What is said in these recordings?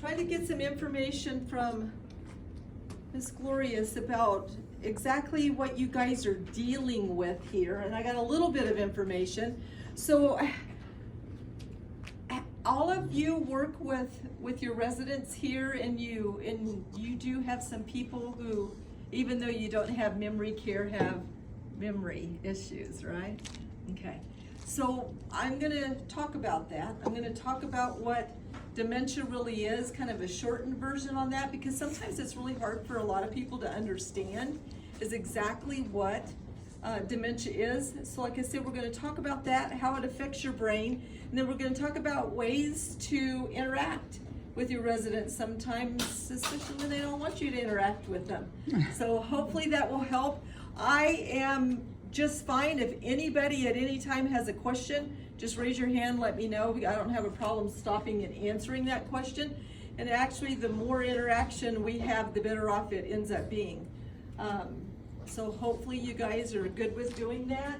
tried to get some information from Miss Glorious about exactly what you guys are dealing with here, and I got a little bit of information. So all of you work with your residents here, and you do have some people who, even though you don't have memory care, have memory issues, right? Okay, so I'm gonna talk about that. I'm gonna talk about what dementia really is, kind of a shortened version on that, because sometimes it's really hard for a lot of people to understand is exactly what dementia is. So like I said, we're going to talk about that, how it affects your brain, and then we're going to talk about ways to interact with your residents sometimes, especially when they don't want you to interact with them. So hopefully that will help. I am just fine. If anybody at any time has a question, just raise your hand, let me know. I don't have a problem stopping and answering that question. And actually, the more interaction we have, the better off it ends up being. So hopefully you guys are good with doing that.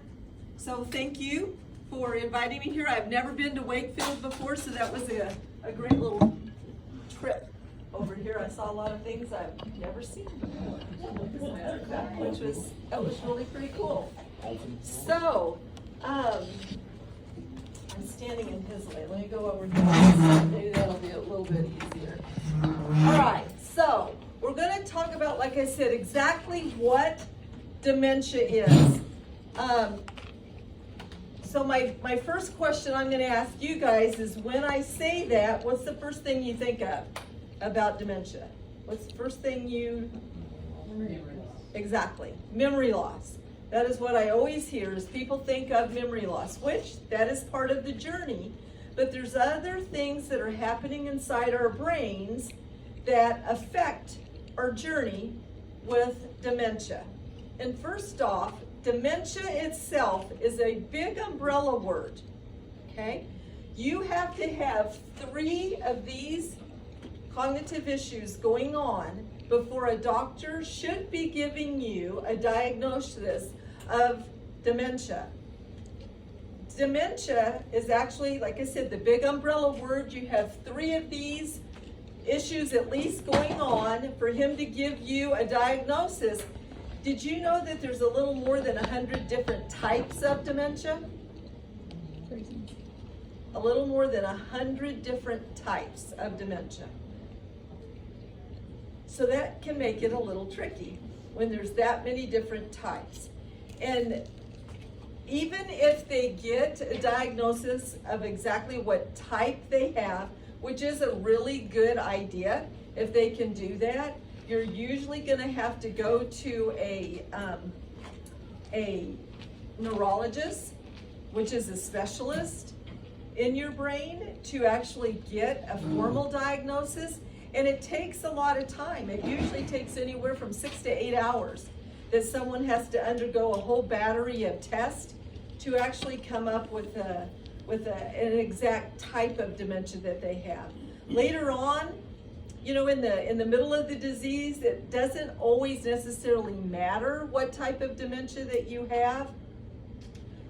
So thank you for inviting me here. I've never been to Wakefield before, so that was a great little trip over here. I saw a lot of things I've never seen before, as a matter of fact, that was really pretty cool. So, I'm standing in his way. Let me go over here. Maybe that'll be a little bit easier. All right, so we're going to talk about, like I said, exactly what dementia is. So my first question I'm going to ask you guys is, when I say that, what's the first thing you think of about dementia? What's the first thing you... Memory loss. Exactly, memory loss. That is what I always hear, is people think of memory loss, which that is part of the journey, but there's other things that are happening inside our brains that affect our journey with dementia. And first off, dementia itself is a big umbrella word, okay? You have to have 3 of these cognitive issues going on before a doctor should be giving you a diagnosis of dementia. Dementia is actually, like I said, the big umbrella word. You have 3 of these issues at least going on for him to give you a diagnosis. Did you know that there's a little more than 100 different types of dementia? A little more than 100 different types of dementia. So that can make it a little tricky when there's that many different types. And even if they get a diagnosis of exactly what type they have, which is a really good idea, if they can do that, you're usually going to have to go to a neurologist, which is a specialist in your brain, to actually get a formal diagnosis. And it takes a lot of time. It usually takes anywhere from 6 to 8 hours that someone has to undergo a whole battery of tests to actually come up with an exact type of dementia that they have. Later on, you know, in the middle of the disease, it doesn't always necessarily matter what type of dementia that you have.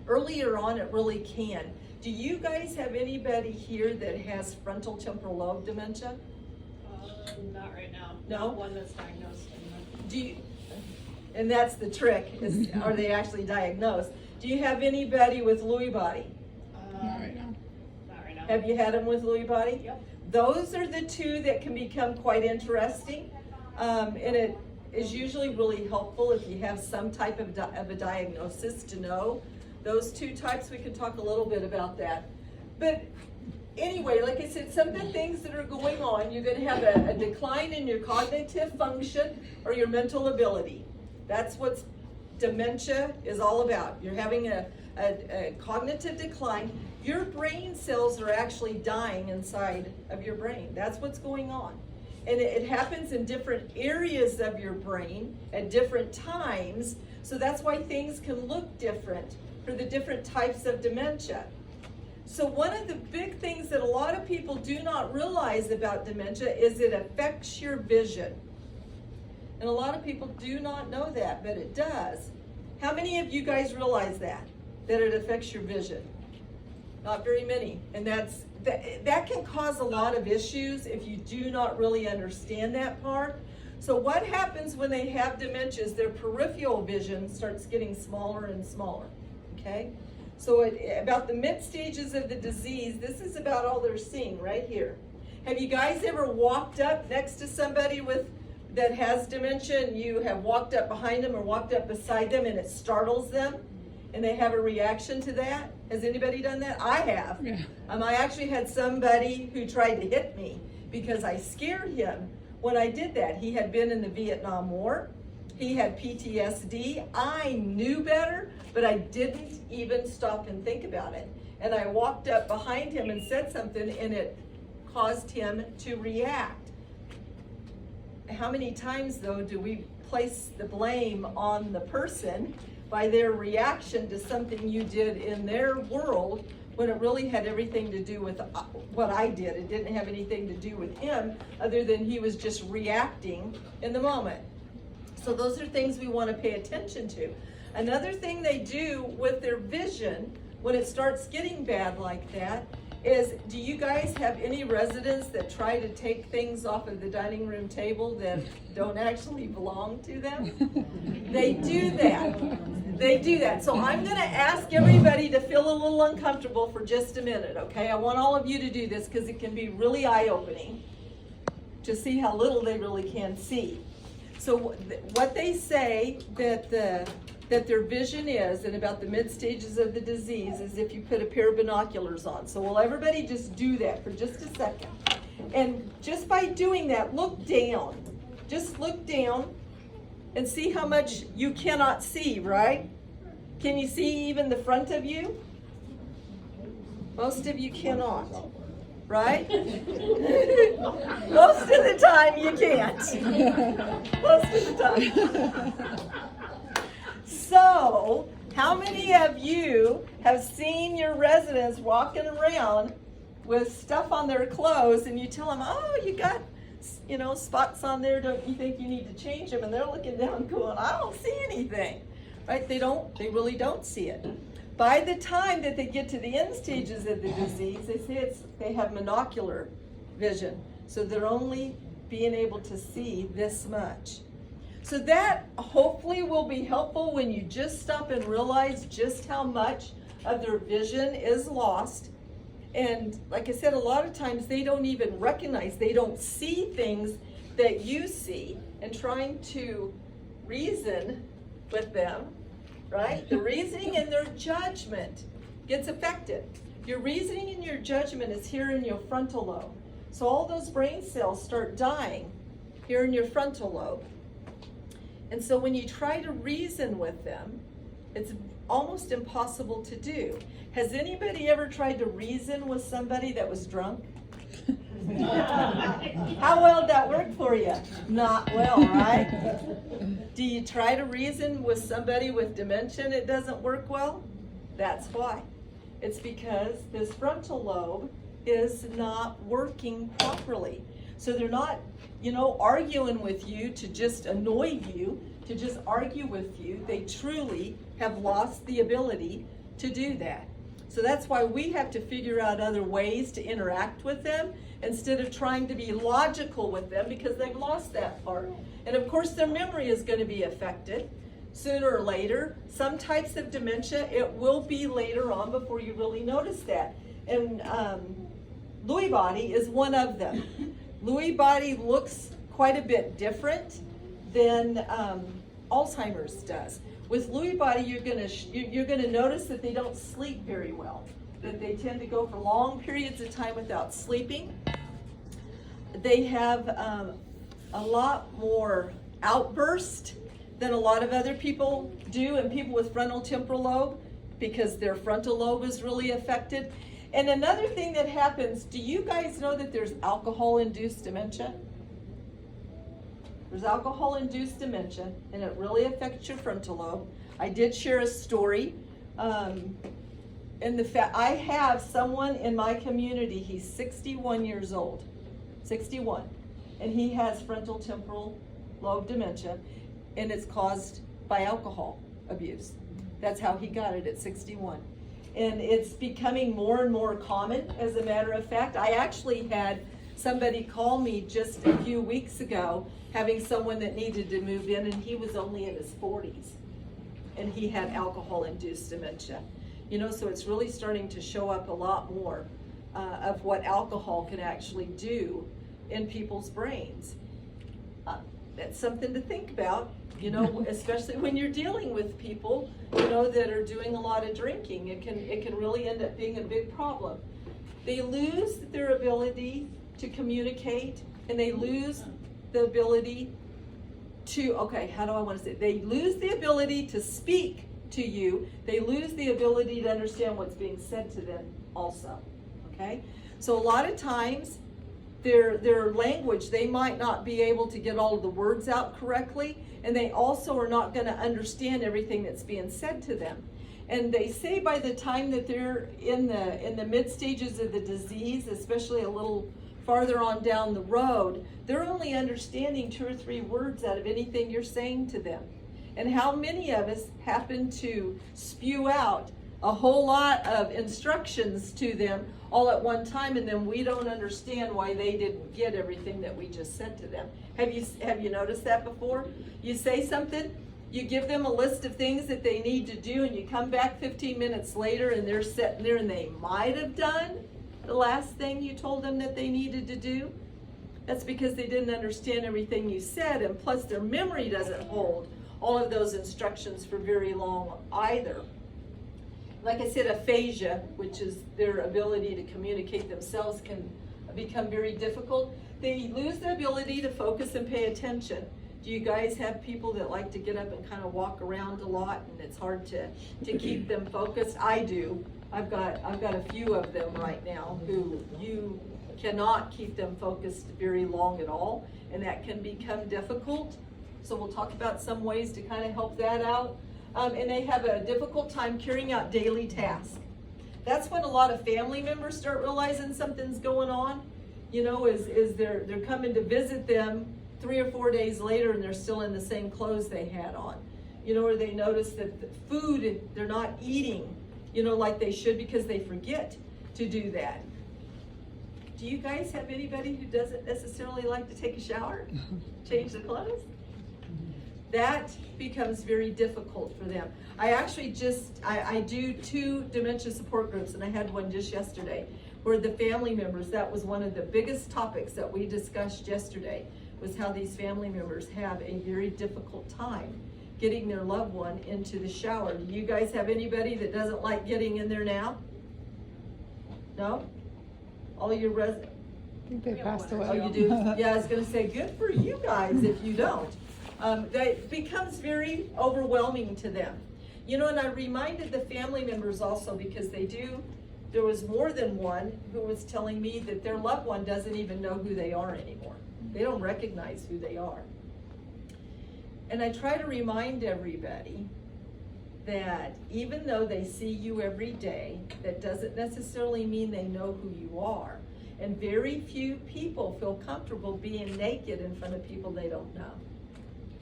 Earlier on, it really can. Do you guys have anybody here that has frontal temporal lobe dementia? Not right now. No? Not one that's diagnosed. Do you, and that's the trick, is are they actually diagnosed? Do you have anybody with Lewy body? Not right now. Not right now. Have you had them with Lewy body? Yep. Those are the 2 that can become quite interesting, and it is usually really helpful if you have some type of a diagnosis to know. Those 2 types, we can talk a little bit about that. But anyway, like I said, some of the things that are going on, you're going to have a decline in your cognitive function or your mental ability. That's what dementia is all about. You're having a cognitive decline. Your brain cells are actually dying inside of your brain. That's what's going on. And it happens in different areas of your brain at different times. So that's why things can look different for the different types of dementia. So one of the big things that a lot of people do not realize about dementia is it affects your vision. And a lot of people do not know that, but it does. How many of you guys realize that it affects your vision? not very many. And that can cause a lot of issues if you do not really understand that part. So what happens when they have dementia is their peripheral vision starts getting smaller and smaller, okay? So about the mid stages of the disease, this is about all they're seeing right here. Have you guys ever walked up next to somebody that has dementia, and you have walked up behind them or walked up beside them and it startles them and they have a reaction to that? Has anybody done that? I have. Yeah. I actually had somebody who tried to hit me because I scared him when I did that. He had been in the Vietnam War. He had PTSD. I knew better, but I didn't even stop and think about it. And I walked up behind him and said something, and it caused him to react. How many times, though, do we place the blame on the person by their reaction to something you did in their world when it really had everything to do with what I did? It didn't have anything to do with him other than he was just reacting in the moment. So those are things we want to pay attention to. Another thing they do with their vision when it starts getting bad like that is, do you guys have any residents that try to take things off of the dining room table that don't actually belong to them? They do that. They do that. So I'm going to ask everybody to feel a little uncomfortable for just a minute, okay? I want all of you to do this because it can be really eye-opening to see how little they really can see. So what they say that their vision is, and about the mid stages of the disease, is if you put a pair of binoculars on. So will everybody just do that for just a second? And just by doing that, look down. Just look down and see how much you cannot see, right? Can you see even the front of you? Most of you cannot, right? Most of the time you can't. Most of the time. So, how many of you have seen your residents walking around with stuff on their clothes, and you tell them, oh, you got, spots on there, don't you think you need to change them? And they're looking down going, I don't see anything, right? They really don't see it. By the time that they get to the end stages of the disease, they say they have monocular vision. So they're only being able to see this much. So that hopefully will be helpful when you just stop and realize just how much of their vision is lost. And like I said, a lot of times they don't even recognize, they don't see things that you see, and trying to reason with them, right? The reasoning and their judgment gets affected. Your reasoning and your judgment is here in your frontal lobe. So all those brain cells start dying here in your frontal lobe. And so when you try to reason with them, it's almost impossible to do. Has anybody ever tried to reason with somebody that was drunk? How well did that work for you? Not well, right? Do you try to reason with somebody with dementia and it doesn't work well? That's why. It's because this frontal lobe is not working properly. So they're not, arguing with you to just annoy you, to just argue with you. They truly have lost the ability to do that. So that's why we have to figure out other ways to interact with them instead of trying to be logical with them, because they've lost that part. And of course their memory is going to be affected sooner or later. Some types of dementia, it will be later on before you really notice that. And Lewy body is one of them. Lewy body looks quite a bit different than Alzheimer's does. With Lewy body, you're gonna notice that they don't sleep very well. That they tend to go for long periods of time without sleeping. They have a lot more outburst than a lot of other people do, and people with frontal temporal lobe, because their frontal lobe is really affected. And another thing that happens, do you guys know that there's alcohol-induced dementia? There's alcohol-induced dementia, and it really affects your frontal lobe. I did share a story. I have someone in my community, he's 61 years old, 61, and he has frontal temporal lobe dementia, and it's caused by alcohol abuse. That's how he got it at 61. And it's becoming more and more common, as a matter of fact. I actually had somebody call me just a few weeks ago, having someone that needed to move in, and he was only in his 40s. And he had alcohol-induced dementia. You know, so it's really starting to show up a lot more of what alcohol can actually do in people's brains. That's something to think about, you know, especially when you're dealing with people, you know, that are doing a lot of drinking. It can really end up being a big problem. They lose their ability to communicate, and they lose the ability to, okay, how do I want to say it? They lose the ability to speak to you. They lose the ability to understand what's being said to them also, okay? So a lot of times, their language, they might not be able to get all of the words out correctly, and they also are not going to understand everything that's being said to them. And they say by the time that they're in the mid stages of the disease, especially a little farther on down the road, they're only understanding 2 or 3 words out of anything you're saying to them. And how many of us happen to spew out a whole lot of instructions to them all at one time, and then we don't understand why they didn't get everything that we just said to them. Have you noticed that before? You say something, you give them a list of things that they need to do, and you come back 15 minutes later and they're sitting there and they might have done the last thing you told them that they needed to do. That's because they didn't understand everything you said, and plus their memory doesn't hold all of those instructions for very long either. Like I said, aphasia, which is their ability to communicate themselves, can become very difficult. They lose the ability to focus and pay attention. Do you guys have people that like to get up and kind of walk around a lot, and it's hard to keep them focused? I do. I've got a few of them right now who you cannot keep them focused very long at all, and that can become difficult. So we'll talk about some ways to kind of help that out. And they have a difficult time carrying out daily tasks. That's when a lot of family members start realizing something's going on. You know, is they're coming to visit them 3 or 4 days later, and they're still in the same clothes they had on. You know, or they notice that the food, they're not eating, you know, like they should, because they forget to do that. Do you guys have anybody who doesn't necessarily like to take a shower, change their clothes? That becomes very difficult for them. I actually I do 2 dementia support groups, and I had one just yesterday, where the family members, that was one of the biggest topics that we discussed yesterday, was how these family members have a very difficult time getting their loved one into the shower. Do you guys have anybody that doesn't like getting in there now? No? All your residents? I think they passed away. Oh, you do? Yeah, I was gonna say, good for you guys if you don't. That becomes very overwhelming to them. You know, and I reminded the family members also, because there was more than one who was telling me that their loved one doesn't even know who they are anymore. They don't recognize who they are. And I try to remind everybody that even though they see you every day, that doesn't necessarily mean they know who you are. And very few people feel comfortable being naked in front of people they don't know.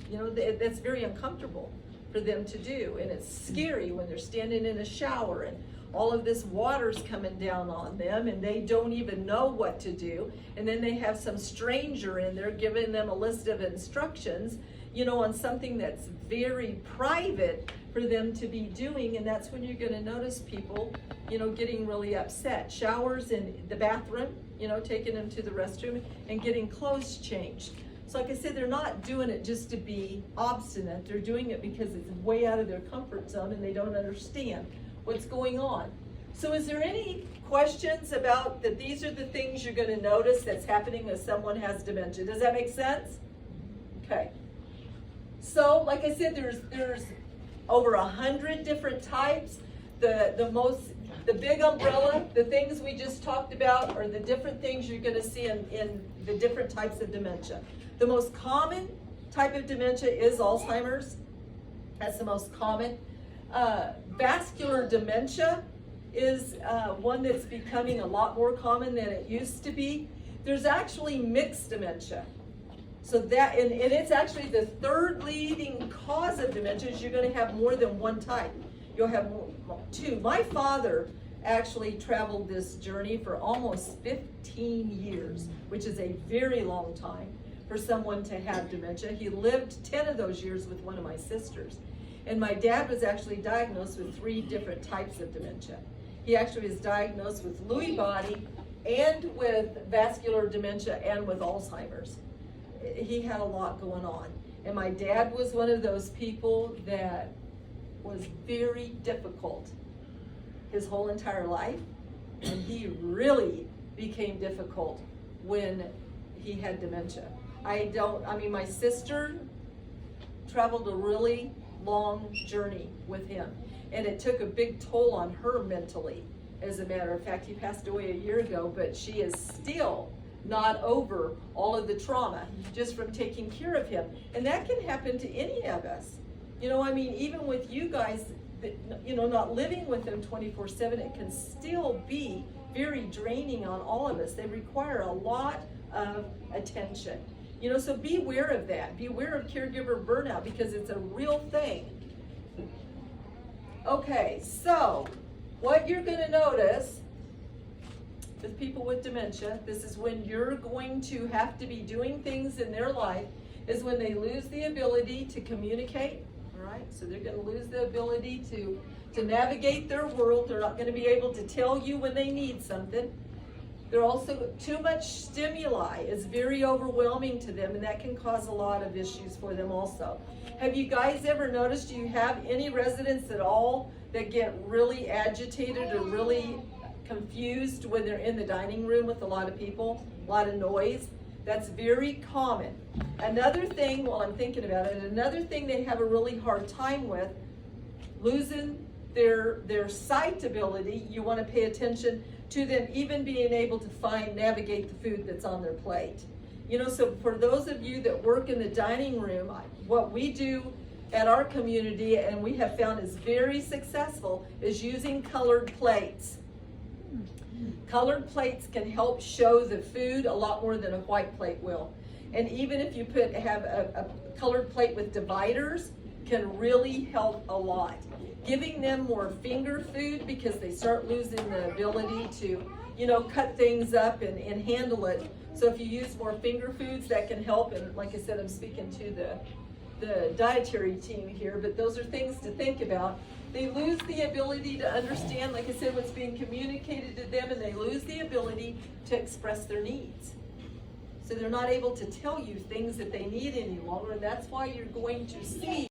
You know, that's very uncomfortable for them to do, and it's scary when they're standing in a shower and all of this water's coming down on them, and they don't even know what to do, and then they have some stranger in there giving them a list of instructions, you know, on something that's very private for them to be doing, and that's when you're going to notice people, you know, getting really upset. Showers in the bathroom, you know, taking them to the restroom and getting clothes changed. So like I said, they're not doing it just to be obstinate. They're doing it because it's way out of their comfort zone, and they don't understand what's going on. So is there any questions about that these are the things you're going to notice that's happening as someone has dementia? Does that make sense? Okay. So like I said, there's over 100 different types. The big umbrella, the things we just talked about, are the different things you're going to see in the different types of dementia. The most common type of dementia is Alzheimer's. That's the most common. Vascular dementia is one that's becoming a lot more common than it used to be. There's actually mixed dementia. So that, and it's actually the 3rd leading cause of dementia. Is you're going to have more than one type. you'll have two. My father actually traveled this journey for almost 15 years, which is a very long time for someone to have dementia. He lived 10 of those years with one of my sisters. And my dad was actually diagnosed with 3 different types of dementia. He actually was diagnosed with Lewy body and with vascular dementia and with Alzheimer's. He had a lot going on. And my dad was one of those people that was very difficult his whole entire life. And he really became difficult when he had dementia. My sister traveled a really long journey with him. And it took a big toll on her mentally. As a matter of fact, he passed away a year ago, but she is still not over all of the trauma just from taking care of him. And that can happen to any of us. Even with you guys, not living with them 24/7, it can still be very draining on all of us. They require a lot of attention. So be aware of that. Be aware of caregiver burnout because it's a real thing. Okay, so what you're going to notice with people with dementia, this is when you're going to have to be doing things in their life, is when they lose the ability to communicate, all right? So they're going to lose the ability to navigate their world. They're not going to be able to tell you when they need something. They're also, too much stimuli is very overwhelming to them, and that can cause a lot of issues for them also. Have you guys ever noticed, do you have any residents at all that get really agitated or really confused when they're in the dining room with a lot of people, a lot of noise? That's very common. Another thing, while I'm thinking about it, another thing they have a really hard time with, losing their sight ability. You want to pay attention to them even being able to navigate the food that's on their plate. So for those of you that work in the dining room, what we do at our community, and we have found is very successful, is using colored plates. Colored plates can help show the food a lot more than a white plate will. And even if you have a colored plate with dividers, can really help a lot. Giving them more finger food because they start losing the ability to, cut things up and handle it. So if you use more finger foods, that can help. And like I said, I'm speaking to the dietary team here, but those are things to think about. They lose the ability to understand, like I said, what's being communicated to them, and they lose the ability to express their needs. So they're not able to tell you things that they need any longer, and that's why you're going to see